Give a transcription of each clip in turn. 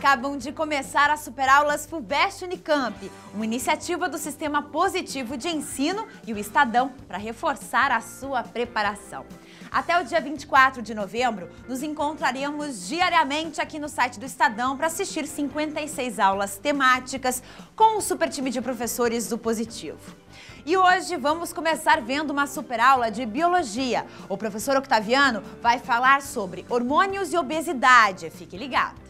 Acabam de começar as Superaulas FUVEST Unicamp, uma iniciativa do Sistema Positivo de Ensino e o Estadão para reforçar a sua preparação. Até o dia 24 de novembro, nos encontraremos diariamente aqui no site do Estadão para assistir 56 aulas temáticas com o super time de professores do Positivo. E hoje vamos começar vendo uma super aula de biologia. O professor Octaviano vai falar sobre hormônios e obesidade. Fique ligado!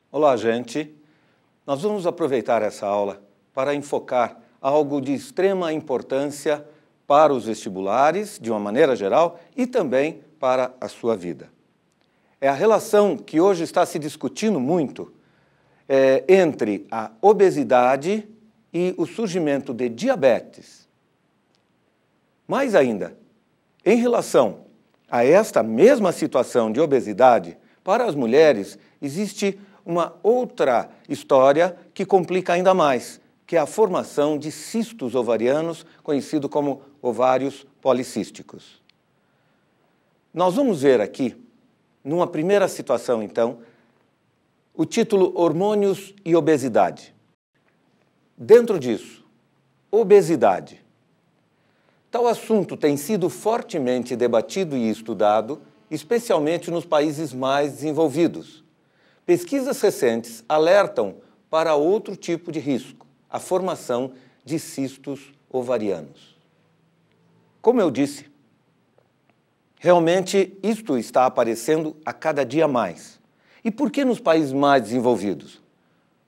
Olá, gente! Nós vamos aproveitar essa aula para enfocar algo de extrema importância para os vestibulares, de uma maneira geral, e também para a sua vida. É a relação que hoje está se discutindo muito entre a obesidade e o surgimento de diabetes. Mais ainda, em relação a esta mesma situação de obesidade, para as mulheres existe uma outra história que complica ainda mais, que é a formação de cistos ovarianos, conhecido como ovários policísticos. Nós vamos ver aqui, numa primeira situação, então, o título Hormônios e Obesidade. Dentro disso, obesidade. Tal assunto tem sido fortemente debatido e estudado, especialmente nos países mais desenvolvidos. Pesquisas recentes alertam para outro tipo de risco, a formação de cistos ovarianos. Como eu disse, realmente isto está aparecendo a cada dia mais. E por que nos países mais desenvolvidos?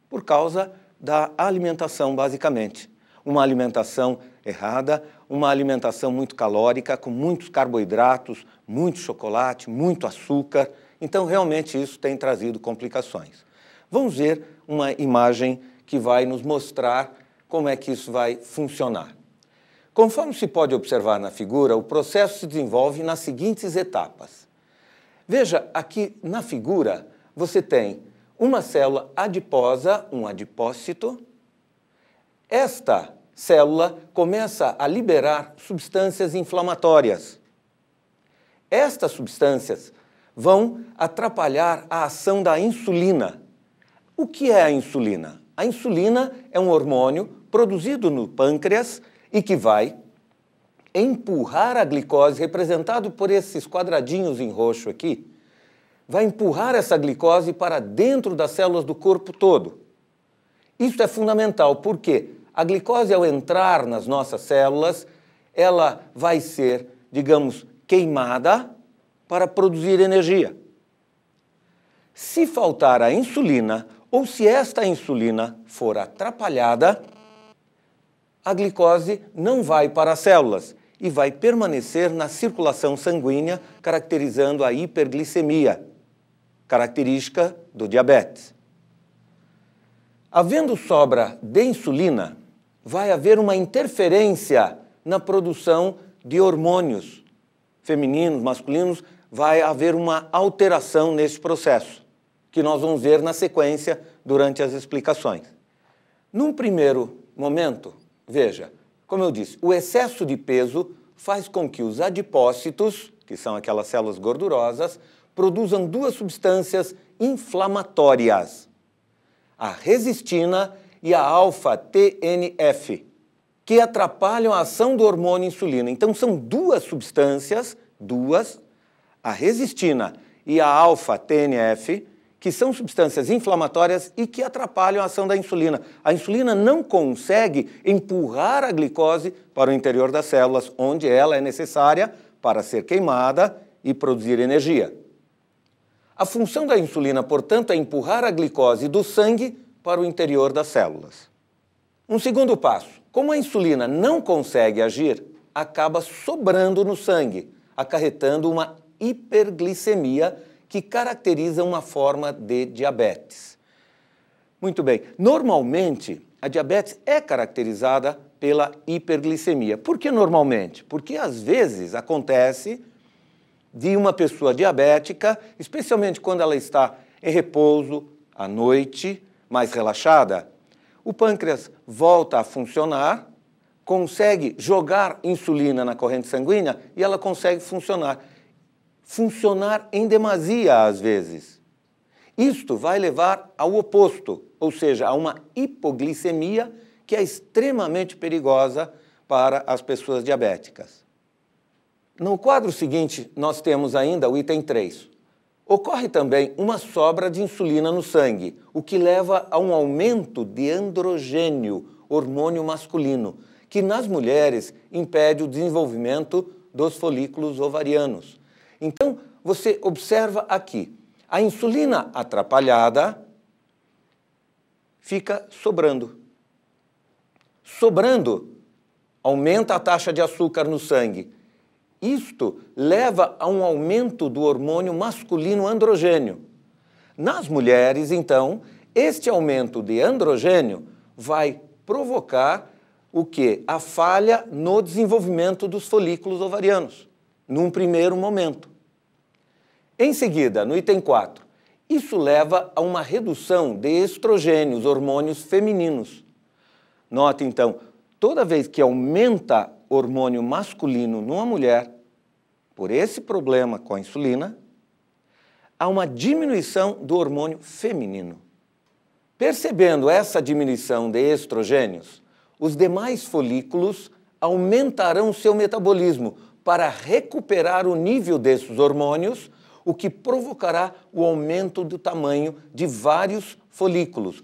Por causa da alimentação, basicamente. Uma alimentação errada, uma alimentação muito calórica, com muitos carboidratos, muito chocolate, muito açúcar. Então, realmente, isso tem trazido complicações. Vamos ver uma imagem que vai nos mostrar como é que isso vai funcionar. Conforme se pode observar na figura, o processo se desenvolve nas seguintes etapas. Veja, aqui na figura, você tem uma célula adiposa, um adipócito. Esta célula começa a liberar substâncias inflamatórias. Estas substâncias vão atrapalhar a ação da insulina. O que é a insulina? A insulina é um hormônio produzido no pâncreas e que vai empurrar a glicose, representado por esses quadradinhos em roxo aqui, vai empurrar essa glicose para dentro das células do corpo todo. Isso é fundamental, porque a glicose, ao entrar nas nossas células, ela vai ser, digamos, queimada para produzir energia. Se faltar a insulina, ou se esta insulina for atrapalhada, a glicose não vai para as células e vai permanecer na circulação sanguínea, caracterizando a hiperglicemia, característica do diabetes. Havendo sobra de insulina, vai haver uma interferência na produção de hormônios femininos, masculinos, vai haver uma alteração nesse processo, que nós vamos ver na sequência durante as explicações. Num primeiro momento, veja, como eu disse, o excesso de peso faz com que os adipócitos, que são aquelas células gordurosas, produzam duas substâncias inflamatórias, a resistina e a alfa-TNF, que atrapalham a ação do hormônio insulina. Então, são duas substâncias, a resistina e a alfa-TNF, que são substâncias inflamatórias e que atrapalham a ação da insulina. A insulina não consegue empurrar a glicose para o interior das células, onde ela é necessária para ser queimada e produzir energia. A função da insulina, portanto, é empurrar a glicose do sangue para o interior das células. Um segundo passo, como a insulina não consegue agir, acaba sobrando no sangue, acarretando uma hiperglicemia que caracteriza uma forma de diabetes. Muito bem, normalmente a diabetes é caracterizada pela hiperglicemia. Por que normalmente? Porque às vezes acontece de uma pessoa diabética, especialmente quando ela está em repouso, à noite, mais relaxada, o pâncreas volta a funcionar, consegue jogar insulina na corrente sanguínea e ela consegue funcionar. Funcionar em demasia, às vezes. Isto vai levar ao oposto, ou seja, a uma hipoglicemia que é extremamente perigosa para as pessoas diabéticas. No quadro seguinte, nós temos ainda o item 3. Ocorre também uma sobra de insulina no sangue, o que leva a um aumento de androgênio, hormônio masculino, que nas mulheres impede o desenvolvimento dos folículos ovarianos. Então, você observa aqui, a insulina atrapalhada fica sobrando. Sobrando, aumenta a taxa de açúcar no sangue. Isto leva a um aumento do hormônio masculino androgênio. Nas mulheres, então, este aumento de androgênio vai provocar o quê? A falha no desenvolvimento dos folículos ovarianos, num primeiro momento. Em seguida, no item 4, isso leva a uma redução de estrogênios, hormônios femininos. Note, então, toda vez que aumenta hormônio masculino numa mulher, por esse problema com a insulina, há uma diminuição do hormônio feminino. Percebendo essa diminuição de estrogênios, os demais folículos aumentarão seu metabolismo para recuperar o nível desses hormônios, o que provocará o aumento do tamanho de vários folículos,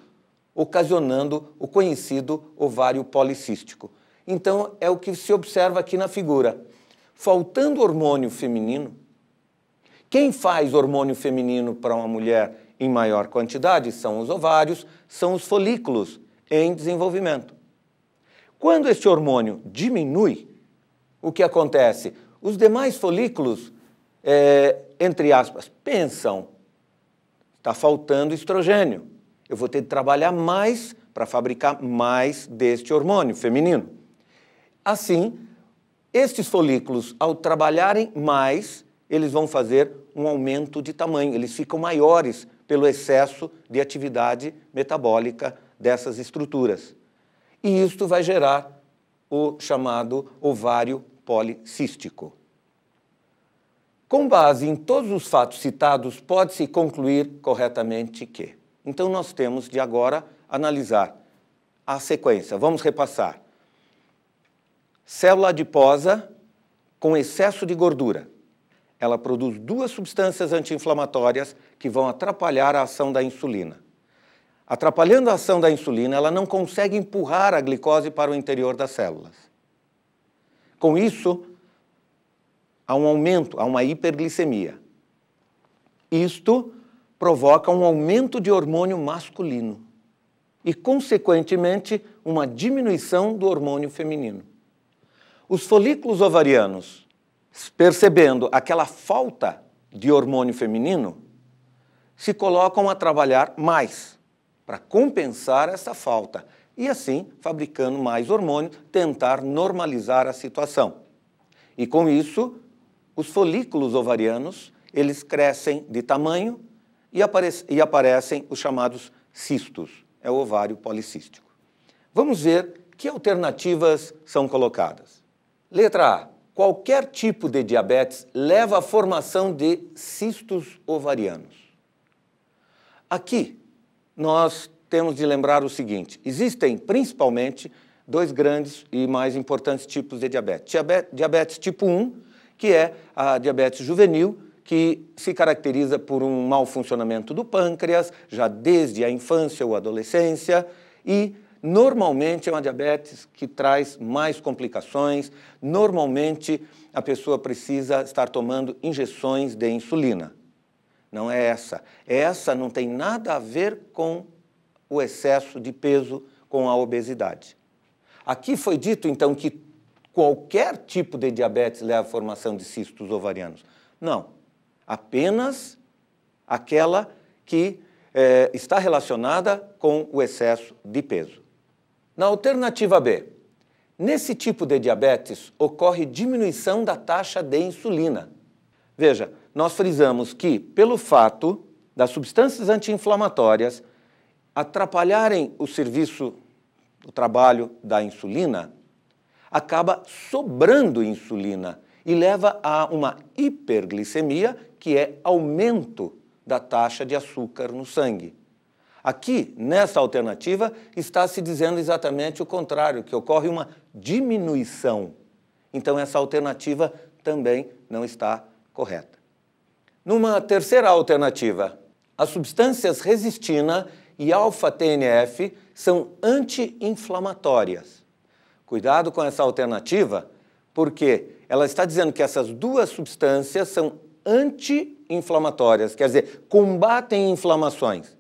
ocasionando o conhecido ovário policístico. Então, é o que se observa aqui na figura. Faltando hormônio feminino, quem faz hormônio feminino para uma mulher em maior quantidade são os ovários, são os folículos em desenvolvimento. Quando este hormônio diminui, o que acontece? Os demais folículos, entre aspas, pensam, está faltando estrogênio, eu vou ter de trabalhar mais para fabricar mais deste hormônio feminino. Assim, estes folículos, ao trabalharem mais, eles vão fazer um aumento de tamanho, eles ficam maiores pelo excesso de atividade metabólica dessas estruturas. E isto vai gerar o chamado ovário policístico. Com base em todos os fatos citados, pode-se concluir corretamente que... Então, nós temos de agora analisar a sequência. Vamos repassar. Célula adiposa com excesso de gordura. Ela produz duas substâncias anti-inflamatórias que vão atrapalhar a ação da insulina. Atrapalhando a ação da insulina, ela não consegue empurrar a glicose para o interior das células. Com isso, há um aumento, há uma hiperglicemia. Isto provoca um aumento de hormônio masculino e, consequentemente, uma diminuição do hormônio feminino. Os folículos ovarianos, percebendo aquela falta de hormônio feminino, se colocam a trabalhar mais para compensar essa falta e, assim, fabricando mais hormônio, tentar normalizar a situação. E, com isso, os folículos ovarianos, eles crescem de tamanho e aparecem os chamados cistos, é o ovário policístico. Vamos ver que alternativas são colocadas. Letra A. Qualquer tipo de diabetes leva à formação de cistos ovarianos. Aqui, nós temos de lembrar o seguinte, existem principalmente dois grandes e mais importantes tipos de diabetes. Diabetes tipo 1, que é a diabetes juvenil, que se caracteriza por um mau funcionamento do pâncreas, já desde a infância ou adolescência, e normalmente é uma diabetes que traz mais complicações, normalmente a pessoa precisa estar tomando injeções de insulina. Não é essa. Essa não tem nada a ver com o excesso de peso, com a obesidade. Aqui foi dito, então, que qualquer tipo de diabetes leva à formação de cistos ovarianos. Não. Apenas aquela que está relacionada com o excesso de peso. Na alternativa B, nesse tipo de diabetes ocorre diminuição da taxa de insulina. Veja, nós frisamos que, pelo fato das substâncias anti-inflamatórias atrapalharem o serviço, o trabalho da insulina, acaba sobrando insulina e leva a uma hiperglicemia, que é aumento da taxa de açúcar no sangue. Aqui, nessa alternativa, está se dizendo exatamente o contrário, que ocorre uma diminuição. Então, essa alternativa também não está correta. Numa terceira alternativa, as substâncias resistina e alfa-TNF são anti-inflamatórias. Cuidado com essa alternativa, porque ela está dizendo que essas duas substâncias são anti-inflamatórias, quer dizer, combatem inflamações.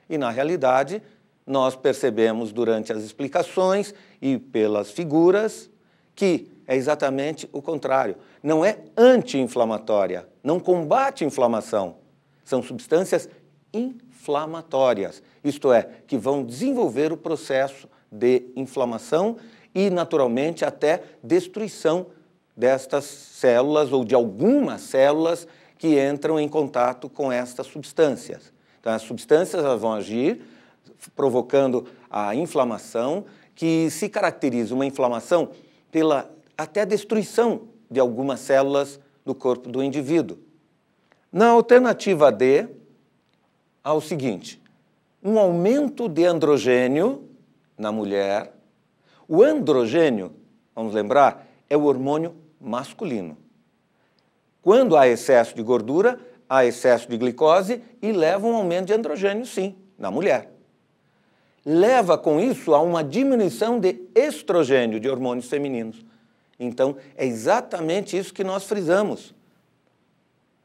E, na realidade, nós percebemos durante as explicações e pelas figuras que é exatamente o contrário. Não é anti-inflamatória, não combate inflamação. São substâncias inflamatórias, isto é, que vão desenvolver o processo de inflamação e, naturalmente, até destruição destas células ou de algumas células que entram em contato com estas substâncias. Então, as substâncias elas vão agir provocando a inflamação, que se caracteriza uma inflamação pela até destruição de algumas células do corpo do indivíduo. Na alternativa D, há o seguinte: um aumento de androgênio na mulher. O androgênio, vamos lembrar, é o hormônio masculino. Quando há excesso de gordura, há excesso de glicose e leva a um aumento de androgênio, sim, na mulher. Leva com isso a uma diminuição de estrogênio, de hormônios femininos. Então, é exatamente isso que nós frisamos.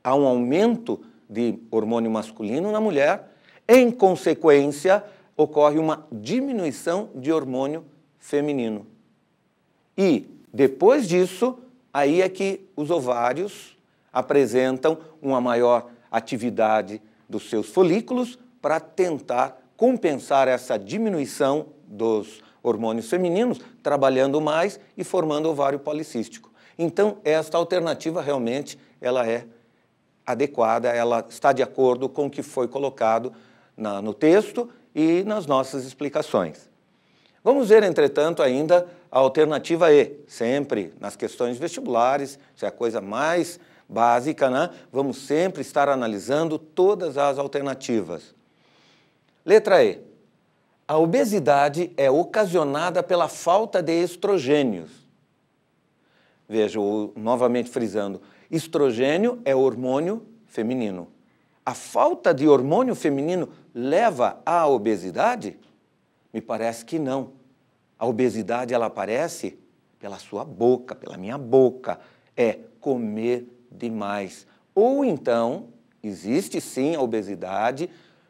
Há um aumento de hormônio masculino na mulher, em consequência, ocorre uma diminuição de hormônio feminino. E, depois disso, aí é que os ovários apresentam uma maior atividade dos seus folículos para tentar compensar essa diminuição dos hormônios femininos, trabalhando mais e formando ovário policístico. Então, esta alternativa realmente ela é adequada, ela está de acordo com o que foi colocado no texto e nas nossas explicações. Vamos ver, entretanto, ainda a alternativa E, sempre nas questões vestibulares, isso é a coisa mais básica, né? Vamos sempre estar analisando todas as alternativas. Letra E. A obesidade é ocasionada pela falta de estrogênios. Veja, novamente frisando, estrogênio é hormônio feminino. A falta de hormônio feminino leva à obesidade? Me parece que não. A obesidade ela aparece pela sua boca, pela minha boca. É comer demais. Ou então, existe sim a obesidade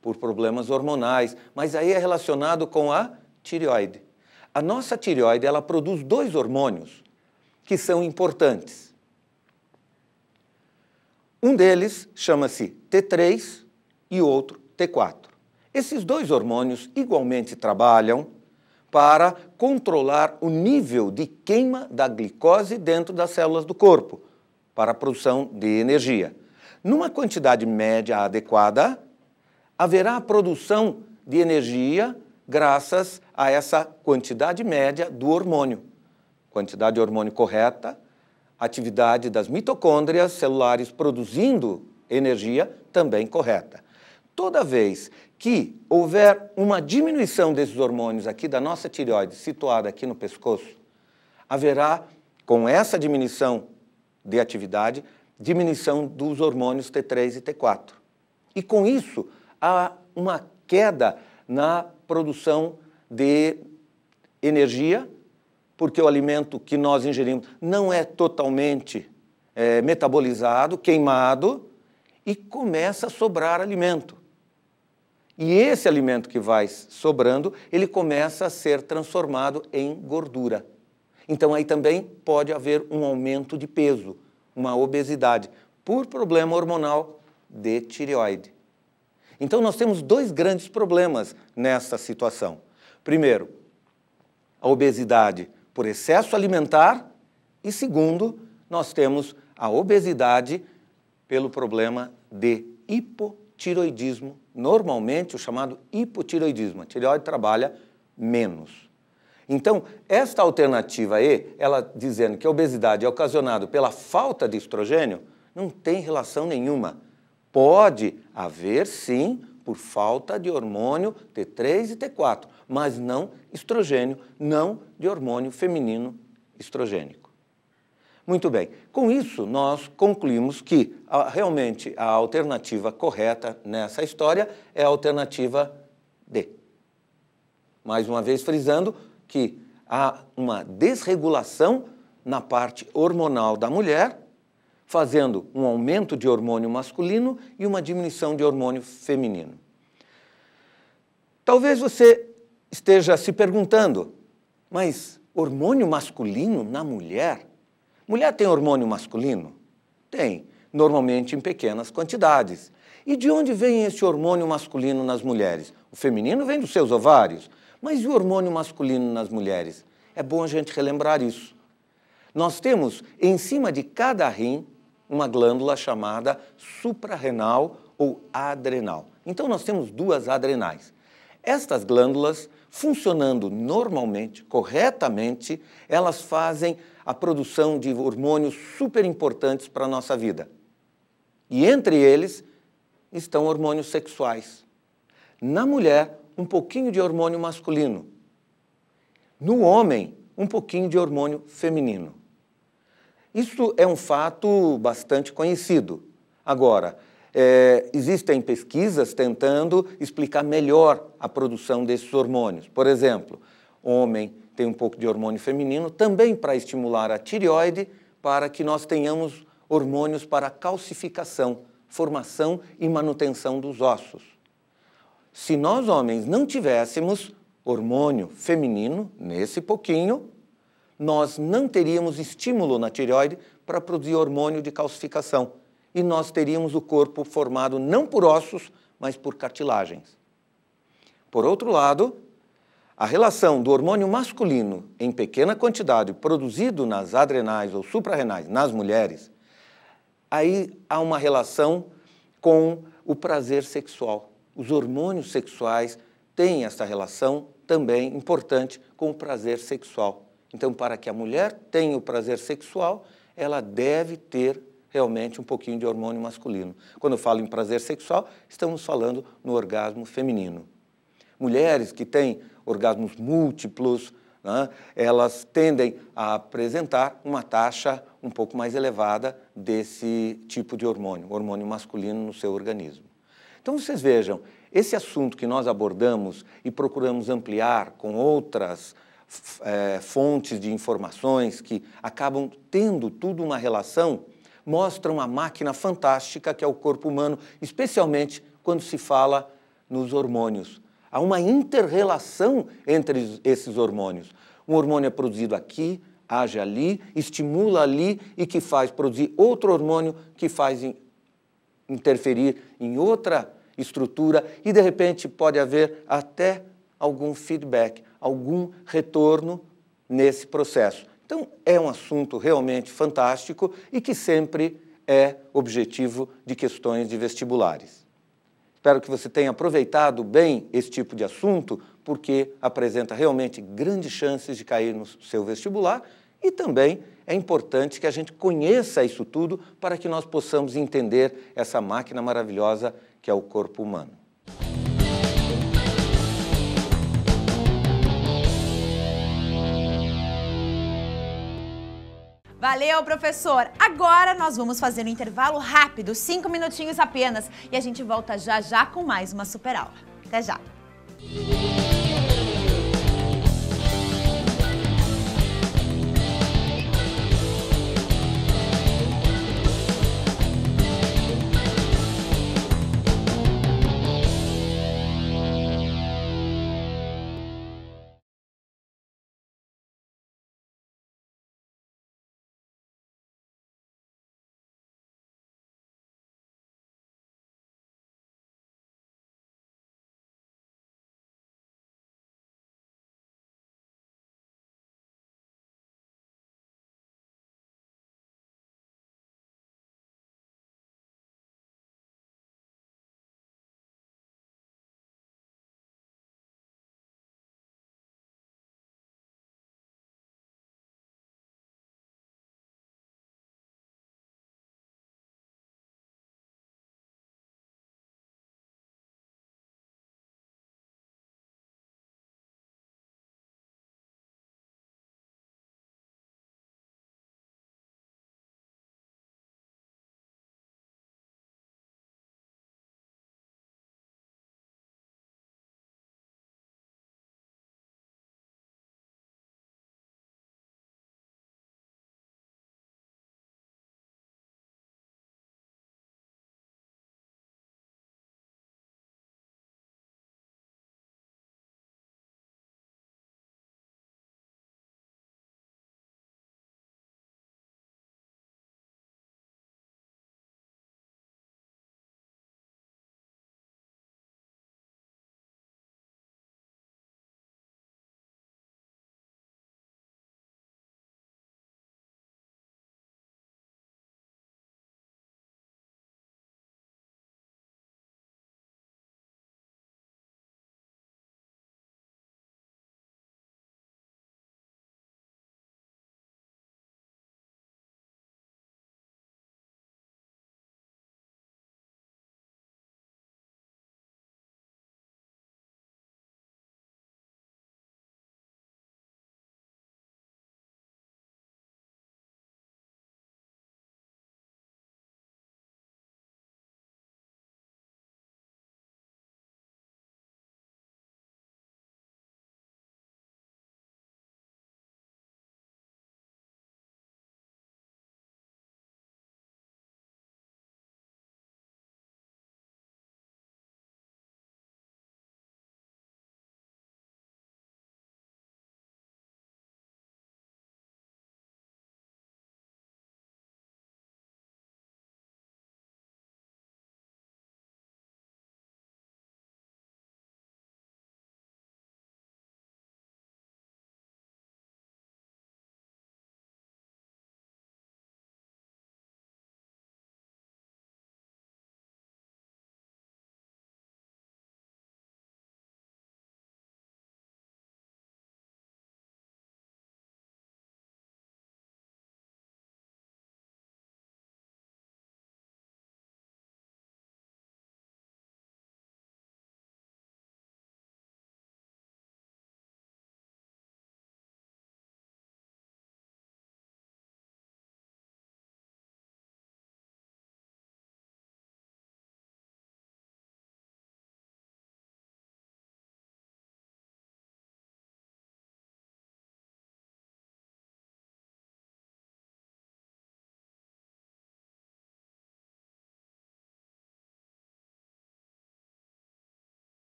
por problemas hormonais, mas aí é relacionado com a tireoide. A nossa tireoide ela produz dois hormônios que são importantes. Um deles chama-se T3 e o outro T4. Esses dois hormônios igualmente trabalham para controlar o nível de queima da glicose dentro das células do corpo, para a produção de energia. Numa quantidade média adequada, haverá a produção de energia graças a essa quantidade média do hormônio. Quantidade de hormônio correta, atividade das mitocôndrias celulares produzindo energia também correta. Toda vez que houver uma diminuição desses hormônios aqui da nossa tireoide, situada aqui no pescoço, haverá, com essa diminuição de atividade, diminuição dos hormônios T3 e T4. E com isso, há uma queda na produção de energia, porque o alimento que nós ingerimos não é totalmente metabolizado, queimado, e começa a sobrar alimento. E esse alimento que vai sobrando, ele começa a ser transformado em gordura. Então, aí também pode haver um aumento de peso, uma obesidade, por problema hormonal de tireoide. Então, nós temos dois grandes problemas nessa situação. Primeiro, a obesidade por excesso alimentar e, segundo, nós temos a obesidade pelo problema de hipotireoidismo, normalmente o chamado hipotireoidismo. A tireoide trabalha menos. Então, esta alternativa E, ela dizendo que a obesidade é ocasionada pela falta de estrogênio, não tem relação nenhuma. Pode haver, sim, por falta de hormônio T3 e T4, mas não estrogênio, não de hormônio feminino estrogênico. Muito bem, com isso nós concluímos que realmente a alternativa correta nessa história é a alternativa D. Mais uma vez frisando que há uma desregulação na parte hormonal da mulher, fazendo um aumento de hormônio masculino e uma diminuição de hormônio feminino. Talvez você esteja se perguntando, mas hormônio masculino na mulher? Mulher tem hormônio masculino? Tem, normalmente em pequenas quantidades. E de onde vem esse hormônio masculino nas mulheres? O feminino vem dos seus ovários, mas e o hormônio masculino nas mulheres? É bom a gente relembrar isso. Nós temos, em cima de cada rim, uma glândula chamada suprarrenal ou adrenal. Então, nós temos duas adrenais. Estas glândulas, funcionando normalmente, corretamente, elas fazem a produção de hormônios super importantes para a nossa vida. E entre eles estão hormônios sexuais. Na mulher, um pouquinho de hormônio masculino. No homem, um pouquinho de hormônio feminino. Isso é um fato bastante conhecido. Agora, existem pesquisas tentando explicar melhor a produção desses hormônios. Por exemplo, homem tem um pouco de hormônio feminino, também para estimular a tireoide, para que nós tenhamos hormônios para calcificação, formação e manutenção dos ossos. Se nós, homens, não tivéssemos hormônio feminino, nesse pouquinho, nós não teríamos estímulo na tireoide para produzir hormônio de calcificação. E nós teríamos o corpo formado não por ossos, mas por cartilagens. Por outro lado, a relação do hormônio masculino em pequena quantidade produzido nas adrenais ou suprarrenais nas mulheres, aí há uma relação com o prazer sexual. Os hormônios sexuais têm essa relação também importante com o prazer sexual. Então, para que a mulher tenha o prazer sexual, ela deve ter realmente um pouquinho de hormônio masculino. Quando eu falo em prazer sexual, estamos falando no orgasmo feminino. Mulheres que têm orgasmos múltiplos, né, elas tendem a apresentar uma taxa um pouco mais elevada desse tipo de hormônio, hormônio masculino no seu organismo. Então, vocês vejam, esse assunto que nós abordamos e procuramos ampliar com outras fontes de informações que acabam tendo tudo uma relação, mostram uma máquina fantástica que é o corpo humano, especialmente quando se fala nos hormônios. Há uma inter-relação entre esses hormônios. Um hormônio é produzido aqui, age ali, estimula ali e que faz produzir outro hormônio que faz interferir em outra estrutura e, de repente, pode haver até algum feedback, algum retorno nesse processo. Então, é um assunto realmente fantástico e que sempre é objetivo de questões de vestibulares. Espero que você tenha aproveitado bem esse tipo de assunto, porque apresenta realmente grandes chances de cair no seu vestibular e também é importante que a gente conheça isso tudo para que nós possamos entender essa máquina maravilhosa que é o corpo humano. Valeu, professor! Agora nós vamos fazer um intervalo rápido, 5 minutinhos apenas, e a gente volta já já com mais uma super aula. Até já!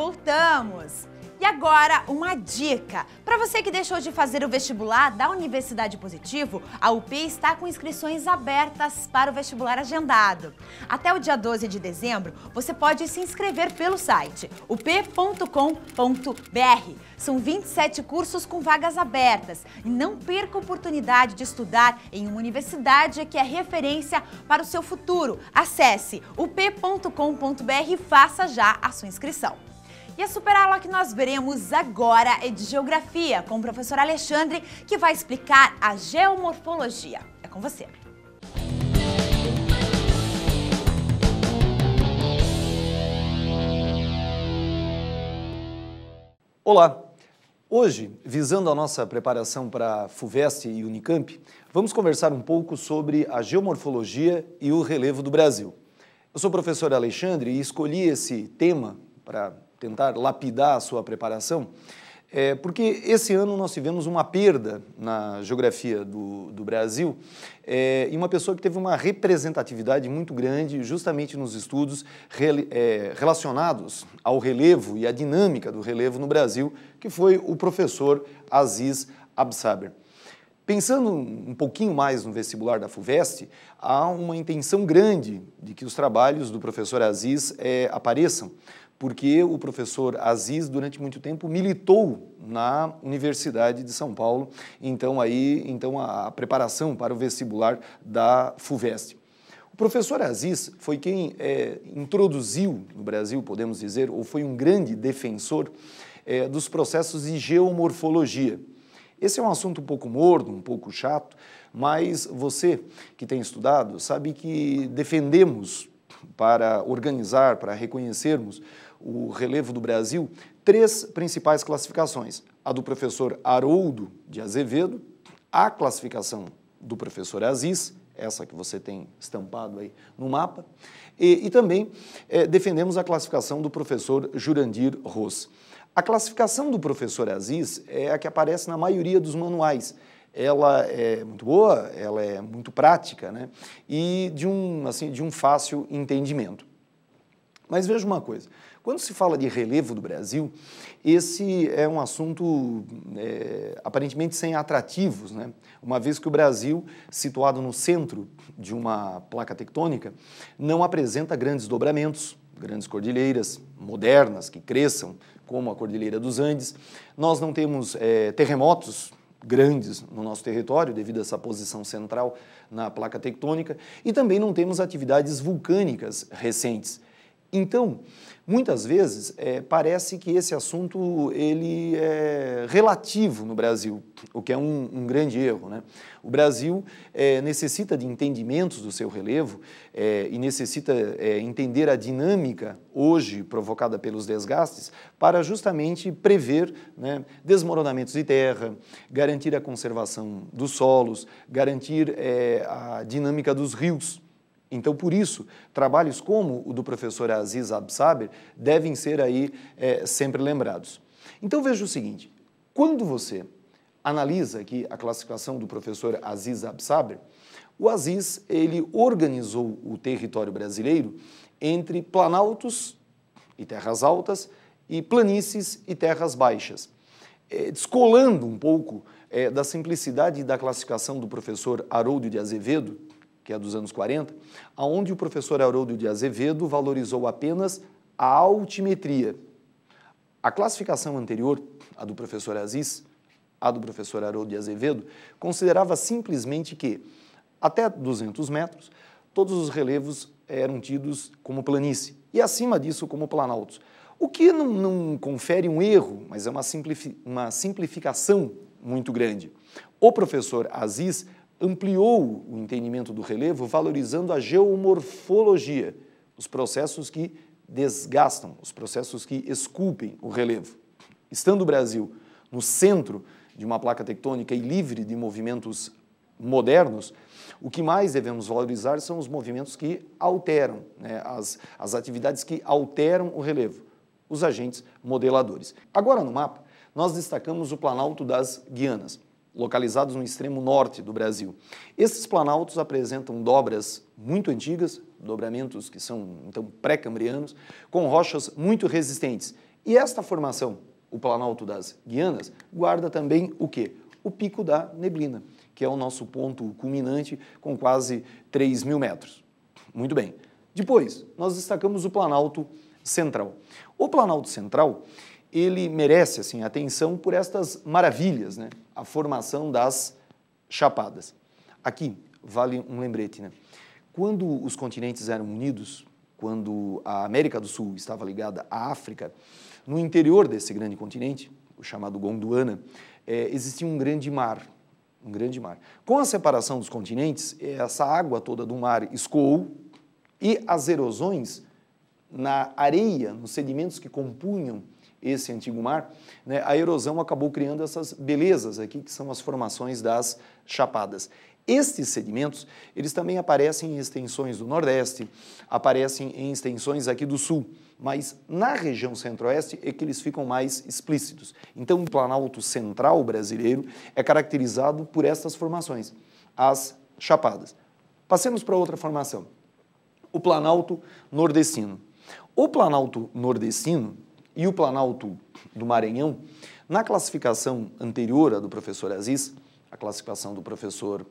voltamos! E agora, uma dica. Para você que deixou de fazer o vestibular da Universidade Positivo, a UP está com inscrições abertas para o vestibular agendado. Até o dia 12 de dezembro, você pode se inscrever pelo site up.com.br. São 27 cursos com vagas abertas. E não perca a oportunidade de estudar em uma universidade que é referência para o seu futuro. Acesse up.com.br e faça já a sua inscrição. E a super aula que nós veremos agora é de Geografia, com o professor Alexandre, que vai explicar a geomorfologia. É com você. Olá! Hoje, visando a nossa preparação para a FUVEST e Unicamp, vamos conversar um pouco sobre a geomorfologia e o relevo do Brasil. Eu sou o professor Alexandre e escolhi esse tema para tentar lapidar a sua preparação, porque esse ano nós tivemos uma perda na geografia do Brasil e uma pessoa que teve uma representatividade muito grande justamente nos estudos relacionados ao relevo e à dinâmica do relevo no Brasil, que foi o professor Aziz Absaber. Pensando um pouquinho mais no vestibular da FUVEST, há uma intenção grande de que os trabalhos do professor Aziz apareçam, porque o professor Aziz, durante muito tempo, militou na Universidade de São Paulo, então a preparação para o vestibular da FUVEST. O professor Aziz foi quem introduziu no Brasil, podemos dizer, ou foi um grande defensor dos processos de geomorfologia. Esse é um assunto um pouco morno, um pouco chato, mas você que tem estudado sabe que defendemos para organizar, para reconhecermos o relevo do Brasil, três principais classificações. A do professor Haroldo de Azevedo, a classificação do professor Aziz, essa que você tem estampado aí no mapa, e também defendemos a classificação do professor Jurandir Ros. A classificação do professor Aziz é a que aparece na maioria dos manuais. Ela é muito boa, ela é muito prática, né? E de um fácil entendimento. Mas veja uma coisa, quando se fala de relevo do Brasil, esse é um assunto aparentemente sem atrativos, né? Uma vez que o Brasil, situado no centro de uma placa tectônica, não apresenta grandes dobramentos, grandes cordilheiras modernas que cresçam, como a Cordilheira dos Andes. Nós não temos terremotos grandes no nosso território, devido a essa posição central na placa tectônica, e também não temos atividades vulcânicas recentes. Então, muitas vezes, parece que esse assunto ele é relativo no Brasil, o que é um grande erro, né? O Brasil necessita de entendimentos do seu relevo e necessita entender a dinâmica hoje provocada pelos desgastes para justamente prever, né, desmoronamentos de terra, garantir a conservação dos solos, garantir a dinâmica dos rios. Então, por isso, trabalhos como o do professor Aziz Absaber devem ser aí sempre lembrados. Então, veja o seguinte, quando você analisa aqui a classificação do professor Aziz Absaber, o Aziz, ele organizou o território brasileiro entre planaltos e terras altas e planícies e terras baixas, descolando um pouco da simplicidade da classificação do professor Haroldo de Azevedo, que é dos anos 40, onde o professor Haroldo de Azevedo valorizou apenas a altimetria. A classificação anterior, a do professor Aziz, a do professor Haroldo de Azevedo, considerava simplesmente que, até 200 metros, todos os relevos eram tidos como planície, e acima disso como planaltos. O que não confere um erro, mas é uma simplificação muito grande. O professor Aziz ampliou o entendimento do relevo, valorizando a geomorfologia, os processos que desgastam, os processos que esculpem o relevo. Estando o Brasil no centro de uma placa tectônica e livre de movimentos modernos, o que mais devemos valorizar são os movimentos que alteram, né, as atividades que alteram o relevo, os agentes modeladores. Agora no mapa, nós destacamos o Planalto das Guianas, localizados no extremo norte do Brasil. Esses planaltos apresentam dobras muito antigas, dobramentos que são, então, pré-cambrianos, com rochas muito resistentes. E esta formação, o Planalto das Guianas, guarda também o quê? O Pico da Neblina, que é o nosso ponto culminante com quase 3.000 metros. Muito bem. Depois, nós destacamos o Planalto Central. O Planalto Central, ele merece assim, atenção por estas maravilhas, né? A formação das chapadas. Aqui, vale um lembrete, né? Quando os continentes eram unidos, quando a América do Sul estava ligada à África, no interior desse grande continente, o chamado Gondwana, existia um grande mar. Um grande mar. Com a separação dos continentes, essa água toda do mar escoou e as erosões na areia, nos sedimentos que compunham esse antigo mar, né, a erosão acabou criando essas belezas aqui, que são as formações das chapadas. Estes sedimentos, eles também aparecem em extensões do Nordeste, aparecem em extensões aqui do Sul, mas na região Centro-Oeste é que eles ficam mais explícitos. Então, o Planalto Central brasileiro é caracterizado por estas formações, as chapadas. Passemos para outra formação, o Planalto Nordestino. O Planalto Nordestino e o Planalto do Maranhão, na classificação anterior à do professor Aziz, a classificação do professor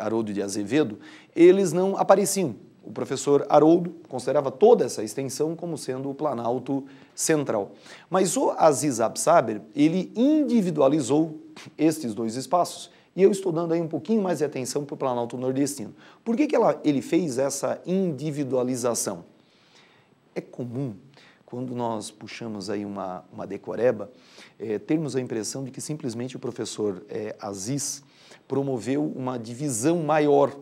Haroldo de Azevedo, eles não apareciam. O professor Haroldo considerava toda essa extensão como sendo o Planalto Central. Mas o Aziz Absaber, ele individualizou estes dois espaços. E eu estou dando aí um pouquinho mais de atenção para o Planalto Nordestino. Por que ele fez essa individualização? É comum, quando nós puxamos aí uma decoreba, termos a impressão de que simplesmente o professor Aziz promoveu uma divisão maior,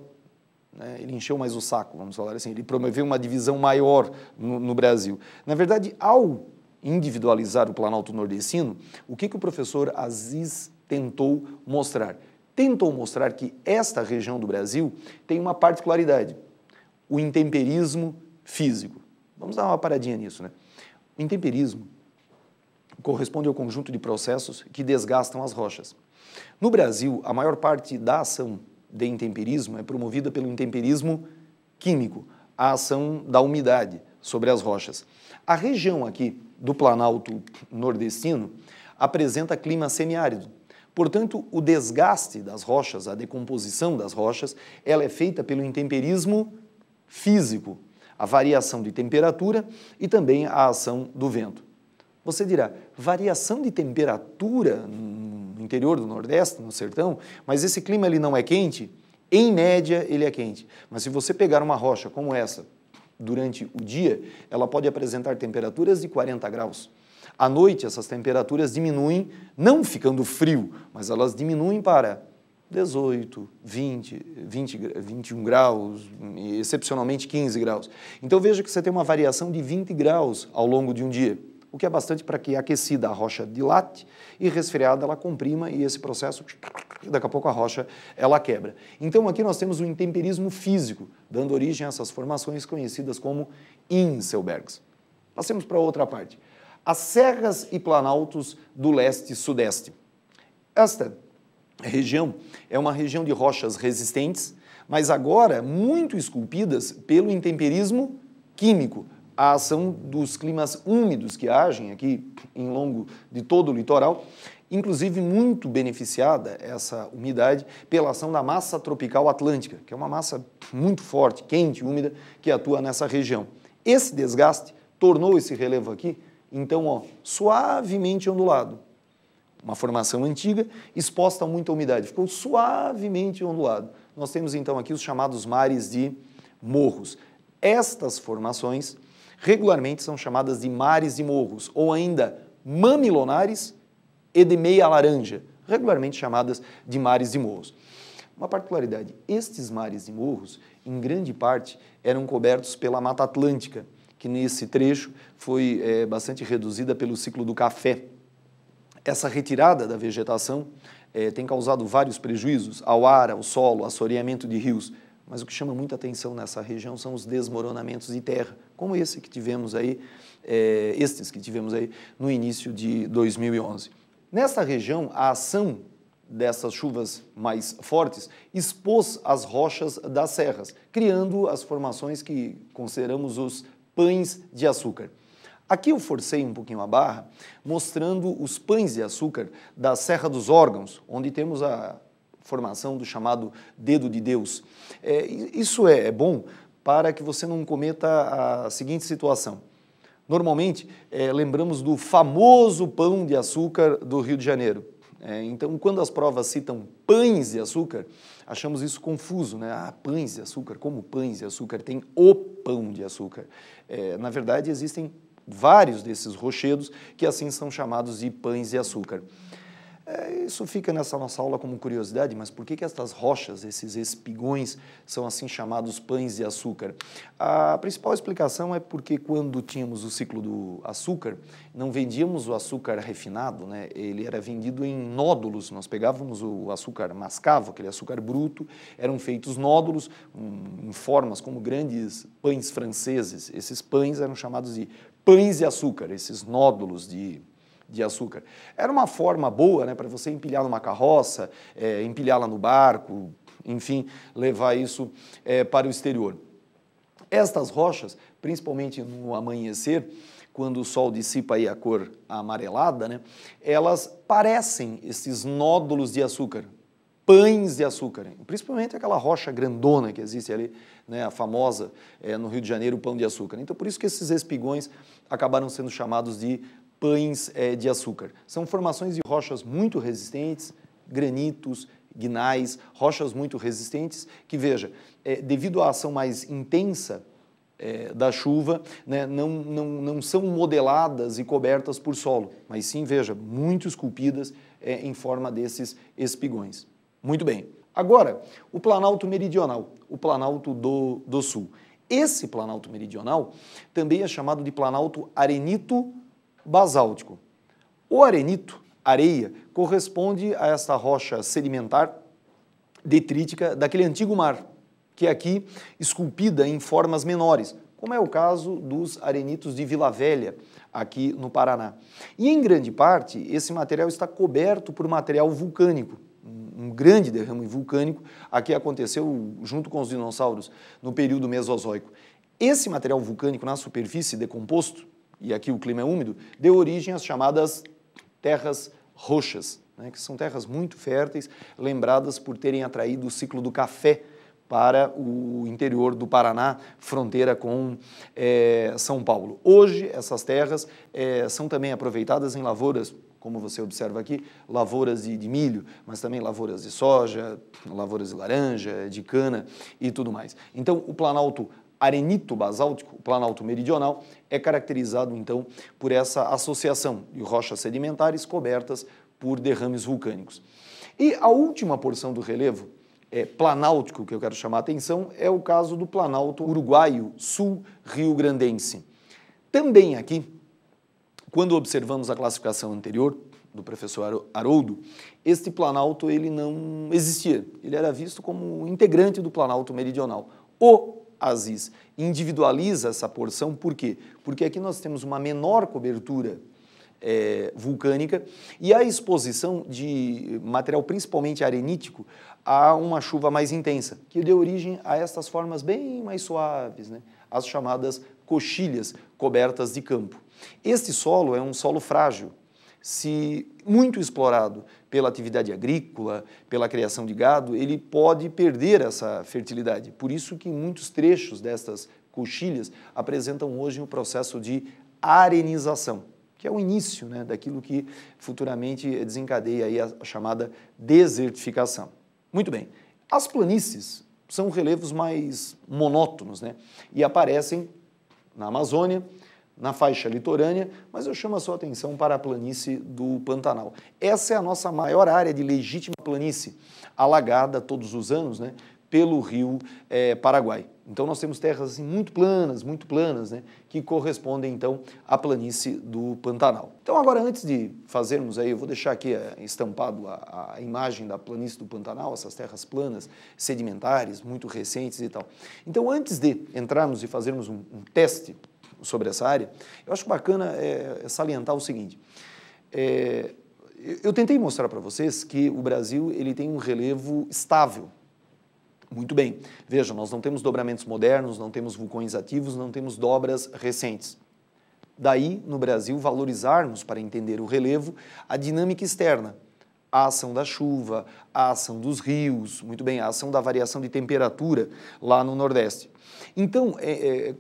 né? Ele encheu mais o saco, vamos falar assim, ele promoveu uma divisão maior no Brasil. Na verdade, ao individualizar o Planalto Nordestino, o que o professor Aziz tentou mostrar? Tentou mostrar que esta região do Brasil tem uma particularidade, o intemperismo físico. Vamos dar uma paradinha nisso, né? O intemperismo corresponde ao conjunto de processos que desgastam as rochas. No Brasil, a maior parte da ação de intemperismo é promovida pelo intemperismo químico, a ação da umidade sobre as rochas. A região aqui do Planalto Nordestino apresenta clima semiárido. Portanto, o desgaste das rochas, a decomposição das rochas, ela é feita pelo intemperismo físico, a variação de temperatura e também a ação do vento. Você dirá, variação de temperatura no interior do Nordeste, no sertão, mas esse clima ele não é quente? Em média, ele é quente. Mas se você pegar uma rocha como essa, durante o dia, ela pode apresentar temperaturas de 40 graus. À noite, essas temperaturas diminuem, não ficando frio, mas elas diminuem para 18, 20, 21 graus, excepcionalmente 15 graus. Então veja que você tem uma variação de 20 graus ao longo de um dia, o que é bastante para que aquecida a rocha dilate e resfriada ela comprima e esse processo, daqui a pouco a rocha ela quebra. Então aqui nós temos o intemperismo físico, dando origem a essas formações conhecidas como Inselbergs. Passemos para outra parte. As serras e planaltos do leste e sudeste. Esta região é uma região de rochas resistentes, mas agora muito esculpidas pelo intemperismo químico, a ação dos climas úmidos que agem aqui em longo de todo o litoral, inclusive muito beneficiada essa umidade pela ação da massa tropical atlântica, que é uma massa muito forte, quente, úmida, que atua nessa região. Esse desgaste tornou esse relevo aqui, então, suavemente ondulado. Uma formação antiga, exposta a muita umidade, ficou suavemente ondulado. Nós temos então aqui os chamados mares de morros. Estas formações regularmente são chamadas de mares de morros, ou ainda mamilonares e de meia laranja, regularmente chamadas de mares de morros. Uma particularidade, estes mares de morros, em grande parte, eram cobertos pela Mata Atlântica, que nesse trecho foi bastante reduzida pelo ciclo do café. Essa retirada da vegetação tem causado vários prejuízos ao ar, ao solo, assoreamento de rios, mas o que chama muita atenção nessa região são os desmoronamentos de terra, como esse que tivemos aí, estes que tivemos aí no início de 2011. Nessa região, a ação dessas chuvas mais fortes expôs as rochas das serras, criando as formações que consideramos os pães de açúcar. Aqui eu forcei um pouquinho a barra, mostrando os pães de açúcar da Serra dos Órgãos, onde temos a formação do chamado Dedo de Deus. Isso é bom para que você não cometa a seguinte situação. Normalmente, lembramos do famoso pão de açúcar do Rio de Janeiro. Então, quando as provas citam pães de açúcar, achamos isso confuso, né? Ah, pães de açúcar, como pães de açúcar? Tem o pão de açúcar. Na verdade, existem vários desses rochedos que assim são chamados de pães de açúcar. Isso fica nessa nossa aula como curiosidade, mas por que essas rochas, esses espigões, são assim chamados pães de açúcar? A principal explicação é porque quando tínhamos o ciclo do açúcar, não vendíamos o açúcar refinado, né? Ele era vendido em nódulos, nós pegávamos o açúcar mascavo, aquele açúcar bruto, eram feitos nódulos em formas como grandes pães franceses. Esses pães eram chamados de pães de açúcar, esses nódulos de açúcar. Era uma forma boa, né, para você empilhar numa carroça, empilhá-la no barco, enfim, levar isso para o exterior. Estas rochas, principalmente no amanhecer, quando o sol dissipa aí a cor amarelada, né, elas parecem esses nódulos de açúcar, pães de açúcar, principalmente aquela rocha grandona que existe ali, né, a famosa no Rio de Janeiro, o pão de açúcar. Então, por isso que esses espigões acabaram sendo chamados de pães de açúcar. São formações de rochas muito resistentes, granitos, gnais, rochas muito resistentes, que, veja, devido à ação mais intensa da chuva, né, não são modeladas e cobertas por solo, mas sim, veja, muito esculpidas em forma desses espigões. Muito bem. Agora, o Planalto Meridional, o Planalto do Sul. Esse Planalto Meridional também é chamado de Planalto Arenito basáltico. O arenito, areia, corresponde a esta rocha sedimentar detrítica daquele antigo mar, que é aqui esculpida em formas menores, como é o caso dos arenitos de Vila Velha, aqui no Paraná. E em grande parte, esse material está coberto por material vulcânico, um grande derrame vulcânico, aqui aconteceu junto com os dinossauros no período Mesozoico. Esse material vulcânico na superfície decomposto, e aqui o clima é úmido, deu origem às chamadas terras roxas, né, que são terras muito férteis, lembradas por terem atraído o ciclo do café para o interior do Paraná, fronteira com São Paulo. Hoje, essas terras são também aproveitadas em lavouras, como você observa aqui, lavouras de milho, mas também lavouras de soja, lavouras de laranja, de cana e tudo mais. Então, o Planalto arenito basáltico, o Planalto Meridional, é caracterizado, então, por essa associação de rochas sedimentares cobertas por derrames vulcânicos. E a última porção do relevo planáltico que eu quero chamar a atenção é o caso do Planalto Uruguaio Sul-Rio-Grandense. Também aqui, quando observamos a classificação anterior do professor Haroldo, este Planalto ele não existia, ele era visto como integrante do Planalto Meridional. O Aziz individualiza essa porção, por quê? Porque aqui nós temos uma menor cobertura vulcânica e a exposição de material principalmente arenítico a uma chuva mais intensa, que deu origem a estas formas bem mais suaves, né? As chamadas coxilhas cobertas de campo. Este solo é um solo frágil. Se muito explorado pela atividade agrícola, pela criação de gado, ele pode perder essa fertilidade. Por isso que muitos trechos destas coxilhas apresentam hoje um processo de arenização, que é o início, né, daquilo que futuramente desencadeia aí a chamada desertificação. Muito bem. As planícies são relevos mais monótonos, né, e aparecem na Amazônia, na faixa litorânea, mas eu chamo a sua atenção para a planície do Pantanal. Essa é a nossa maior área de legítima planície, alagada todos os anos, né, pelo rio Paraguai. Então nós temos terras assim, muito planas, né, que correspondem então à planície do Pantanal. Então agora, antes de fazermos aí, eu vou deixar aqui estampado a imagem da planície do Pantanal, essas terras planas, sedimentares, muito recentes e tal. Então antes de entrarmos e fazermos um teste sobre essa área, eu acho bacana salientar o seguinte, eu tentei mostrar para vocês que o Brasil ele tem um relevo estável. Muito bem, veja, nós não temos dobramentos modernos, não temos vulcões ativos, não temos dobras recentes. Daí, no Brasil, valorizarmos, para entender o relevo, a dinâmica externa. A ação da chuva, a ação dos rios, muito bem, a ação da variação de temperatura lá no Nordeste. Então,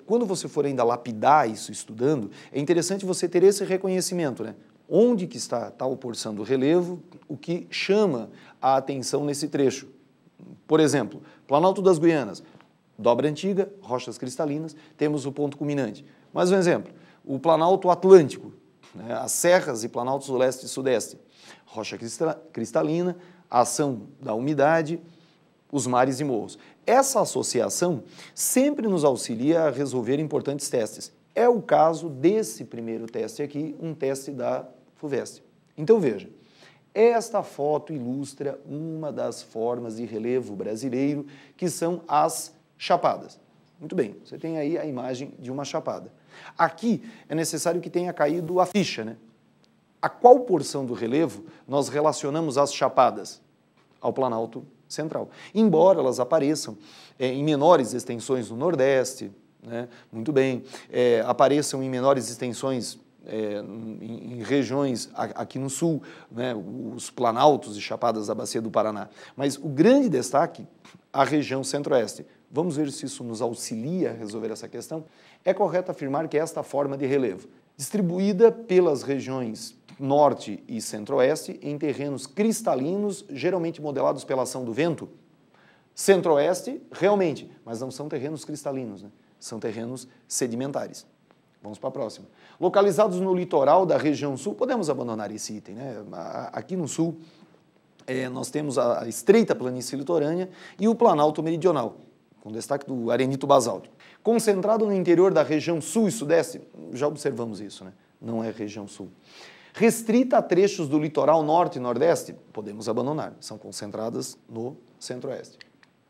quando você for ainda lapidar isso estudando, é interessante você ter esse reconhecimento, né? Onde que está tal porção do relevo, o que chama a atenção nesse trecho. Por exemplo, Planalto das Guianas, dobra antiga, rochas cristalinas, temos o ponto culminante. Mais um exemplo, o Planalto Atlântico, né? As serras e planaltos do leste e sudeste, rocha cristalina, a ação da umidade, os mares e morros. Essa associação sempre nos auxilia a resolver importantes testes. É o caso desse primeiro teste aqui, um teste da FUVEST. Então veja, esta foto ilustra uma das formas de relevo brasileiro, que são as chapadas. Muito bem, você tem aí a imagem de uma chapada. Aqui é necessário que tenha caído a ficha, né? A qual porção do relevo nós relacionamos as chapadas? Ao Planalto Central. Embora elas apareçam em menores extensões no Nordeste, né? Muito bem, apareçam em menores extensões em regiões aqui no Sul, né? Os planaltos e chapadas da Bacia do Paraná. Mas o grande destaque, a região Centro-Oeste. Vamos ver se isso nos auxilia a resolver essa questão. É correto afirmar que esta forma de relevo, distribuída pelas regiões Norte e Centro-Oeste, em terrenos cristalinos, geralmente modelados pela ação do vento. Centro-Oeste, realmente, mas não são terrenos cristalinos, né? São terrenos sedimentares. Vamos para a próxima. Localizados no litoral da região Sul, podemos abandonar esse item, né? Aqui no Sul, nós temos a estreita planície litorânea e o Planalto Meridional, com destaque do arenito basáltico. Concentrado no interior da região Sul e Sudeste, já observamos isso, né? Não é região Sul. Restrita a trechos do litoral Norte e Nordeste, podemos abandonar, são concentradas no Centro-Oeste.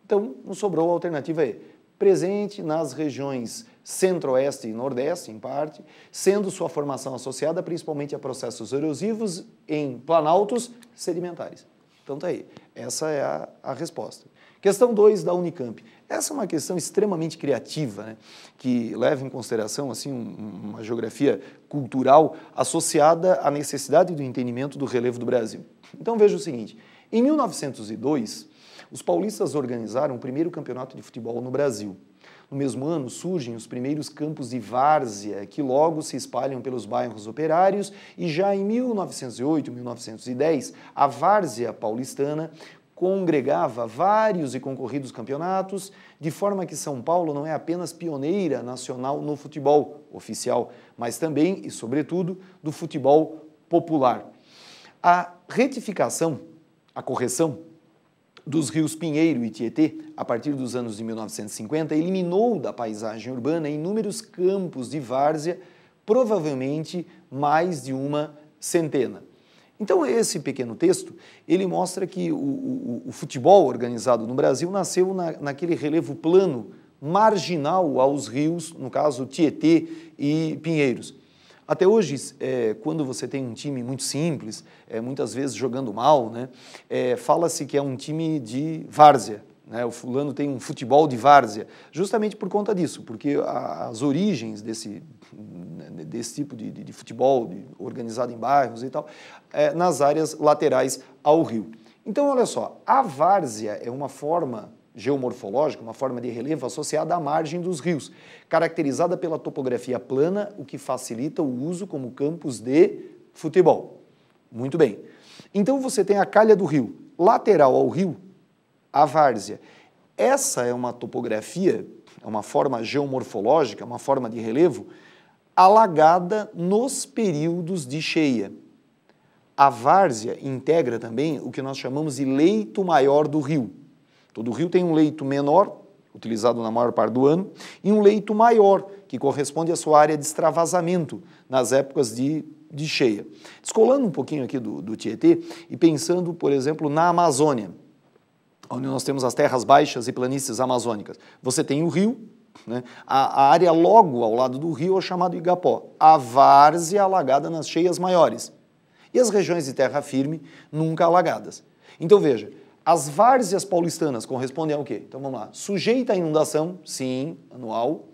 Então, nos sobrou a alternativa E, presente nas regiões Centro-Oeste e Nordeste, em parte, sendo sua formação associada principalmente a processos erosivos em planaltos sedimentares. Então tá aí, essa é a resposta. Questão 2 da Unicamp. Essa é uma questão extremamente criativa, né? Que leva em consideração assim, uma geografia cultural associada à necessidade do entendimento do relevo do Brasil. Então veja o seguinte, em 1902, os paulistas organizaram o primeiro campeonato de futebol no Brasil. No mesmo ano, surgem os primeiros campos de várzea, que logo se espalham pelos bairros operários, e já em 1908, 1910, a várzea paulistana congregava vários e concorridos campeonatos, de forma que São Paulo não é apenas pioneira nacional no futebol oficial, mas também, e sobretudo, do futebol popular. A retificação, a correção dos rios Pinheiro e Tietê, a partir dos anos de 1950, eliminou da paisagem urbana inúmeros campos de várzea, provavelmente mais de uma centena. Então, esse pequeno texto, ele mostra que o futebol organizado no Brasil nasceu naquele relevo plano, marginal aos rios, no caso Tietê e Pinheiros. Até hoje, quando você tem um time muito simples, muitas vezes jogando mal, né, fala-se que é um time de várzea, né, o fulano tem um futebol de várzea, justamente por conta disso, porque as origens desse tipo de futebol organizado em bairros e tal, nas áreas laterais ao rio. Então, olha só, a várzea é uma forma geomorfológica, uma forma de relevo associada à margem dos rios, caracterizada pela topografia plana, o que facilita o uso como campos de futebol. Muito bem. Então você tem a calha do rio, lateral ao rio, a várzea. Essa é uma topografia, é uma forma geomorfológica, uma forma de relevo, alagada nos períodos de cheia. A várzea integra também o que nós chamamos de leito maior do rio. Todo rio tem um leito menor, utilizado na maior parte do ano, e um leito maior, que corresponde à sua área de extravasamento nas épocas de cheia. Descolando um pouquinho aqui do Tietê e pensando, por exemplo, na Amazônia, onde nós temos as terras baixas e planícies amazônicas. Você tem o rio, né? A área logo ao lado do rio é chamado Igapó, a várzea alagada nas cheias maiores, e as regiões de terra firme nunca alagadas. Então veja, as várzeas paulistanas correspondem ao quê? Então vamos lá, sujeita à inundação, sim, anual,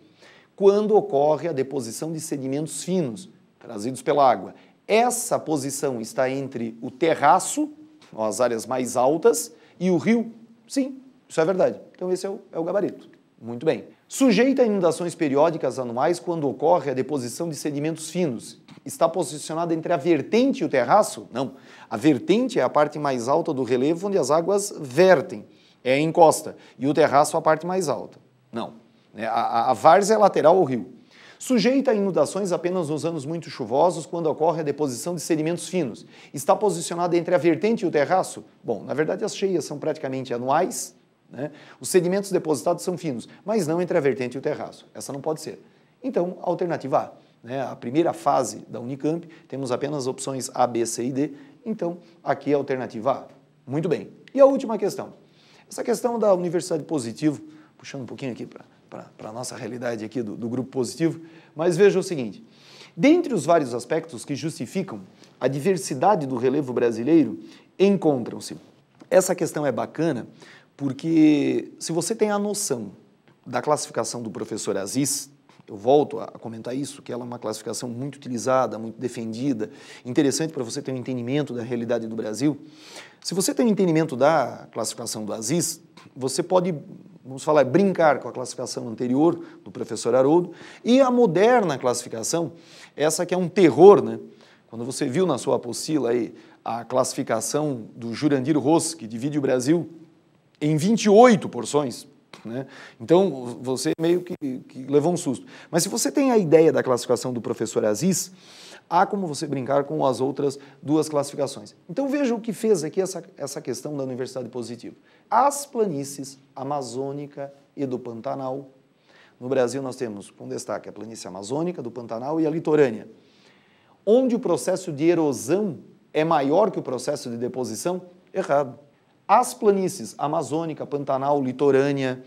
quando ocorre a deposição de sedimentos finos, trazidos pela água. Essa posição está entre o terraço, as áreas mais altas, e o rio? Sim, isso é verdade. Então esse é o gabarito. Muito bem. Sujeita a inundações periódicas anuais quando ocorre a deposição de sedimentos finos. Está posicionada entre a vertente e o terraço? Não. A vertente é a parte mais alta do relevo onde as águas vertem. É a encosta. E o terraço é a parte mais alta. Não. A várzea é lateral ao rio. Sujeita a inundações apenas nos anos muito chuvosos, quando ocorre a deposição de sedimentos finos. Está posicionada entre a vertente e o terraço? Bom, na verdade as cheias são praticamente anuais, né? Os sedimentos depositados são finos, mas não entre a vertente e o terraço. Essa não pode ser. Então, a alternativa A. Né? A primeira fase da Unicamp, temos apenas opções A, B, C e D. Então, aqui é a alternativa A. Muito bem. E a última questão. Essa questão da Universidade Positivo, puxando um pouquinho aqui para a nossa realidade aqui do grupo positivo, mas veja o seguinte, dentre os vários aspectos que justificam a diversidade do relevo brasileiro, encontram-se. Essa questão é bacana porque se você tem a noção da classificação do professor Aziz, eu volto a comentar isso, que ela é uma classificação muito utilizada, muito defendida, interessante para você ter um entendimento da realidade do Brasil. Se você tem um entendimento da classificação do Aziz, você pode, vamos falar, brincar com a classificação anterior do professor Haroldo e a moderna classificação, essa que é um terror, né? Quando você viu na sua apostila aí a classificação do Jurandir Ross, que divide o Brasil em 28 porções, né? Então, você meio que levou um susto. Mas se você tem a ideia da classificação do professor Aziz, há como você brincar com as outras duas classificações. Então, veja o que fez aqui essa questão da Universidade Positivo. As planícies amazônica e do Pantanal. No Brasil, nós temos, com destaque, a planície amazônica, do Pantanal e a litorânea. Onde o processo de erosão é maior que o processo de deposição? Errado. As planícies amazônica, Pantanal, litorânea,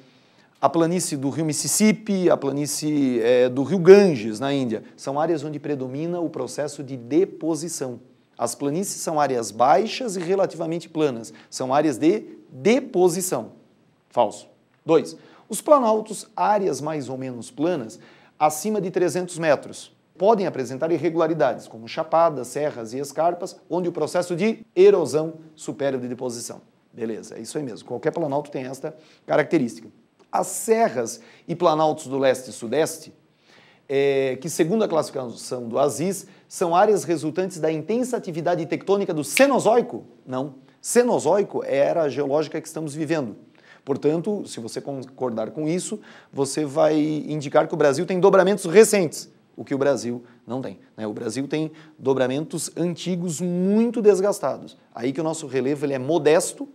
a planície do rio Mississippi, a planície do rio Ganges, na Índia, são áreas onde predomina o processo de deposição. As planícies são áreas baixas e relativamente planas, são áreas de deposição. Falso. 2. Os planaltos, áreas mais ou menos planas, acima de 300 metros, podem apresentar irregularidades, como chapadas, serras e escarpas, onde o processo de erosão supera o de deposição. Beleza, é isso aí mesmo. Qualquer planalto tem esta característica. As serras e planaltos do leste e sudeste, que segundo a classificação do Aziz, são áreas resultantes da intensa atividade tectônica do Cenozoico? Não. Cenozoico é a era geológica que estamos vivendo. Portanto, se você concordar com isso, você vai indicar que o Brasil tem dobramentos recentes, o que o Brasil não tem, né? O Brasil tem dobramentos antigos muito desgastados. Aí que o nosso relevo ele é modesto,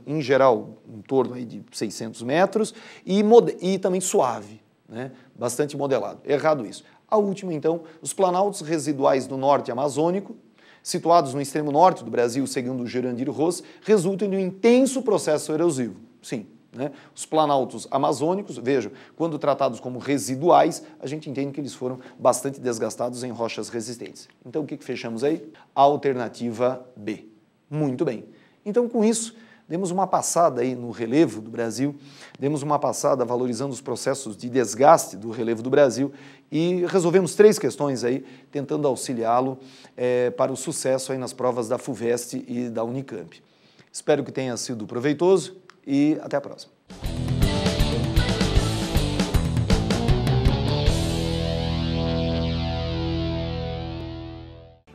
em geral, em torno aí de 600 metros, e também suave, né? Bastante modelado. Errado isso. A última, então, os planaltos residuais do norte amazônico, situados no extremo norte do Brasil, segundo o Jurandir Ross, resultam de um intenso processo erosivo. Sim. Né? Os planaltos amazônicos, vejam, quando tratados como residuais, a gente entende que eles foram bastante desgastados em rochas resistentes. Então, o que fechamos aí? Alternativa B. Muito bem. Então, com isso, demos uma passada aí no relevo do Brasil, demos uma passada valorizando os processos de desgaste do relevo do Brasil e resolvemos 3 questões aí, tentando auxiliá-lo para o sucesso aí nas provas da FUVEST e da Unicamp. Espero que tenha sido proveitoso e até a próxima.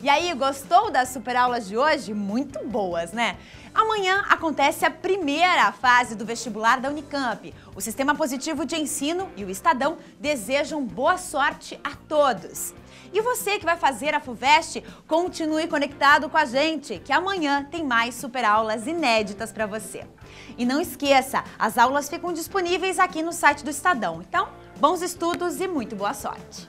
E aí, gostou das superaulas de hoje? Muito boas, né? Amanhã acontece a primeira fase do vestibular da Unicamp. O Sistema Positivo de Ensino e o Estadão desejam boa sorte a todos. E você que vai fazer a FUVEST, continue conectado com a gente, que amanhã tem mais superaulas inéditas para você. E não esqueça, as aulas ficam disponíveis aqui no site do Estadão. Então, bons estudos e muito boa sorte!